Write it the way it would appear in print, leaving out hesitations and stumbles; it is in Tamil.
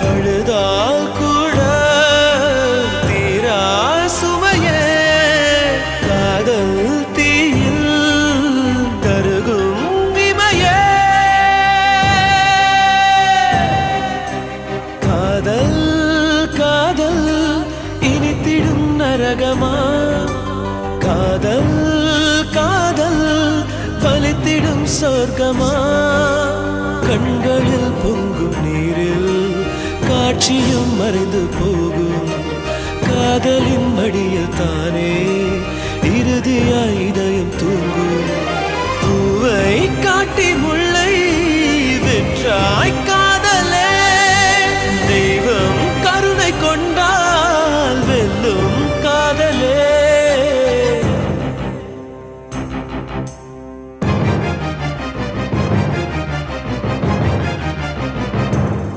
அழுதால் கூட தீரா சுமையே காதல் தீயில் கருகும் இமையே காதல் காதல் இனித்திடும் நரகமா காதல் காதல் பலித்திடும் சொர்க்கமா கண்களில் பொங்கும் நீரில் காட்சியும் மறைந்து போகும் காதலின் மடியில் தானே இறுதியாய் இதயம் தூங்கும் பூவை காட்டி முள்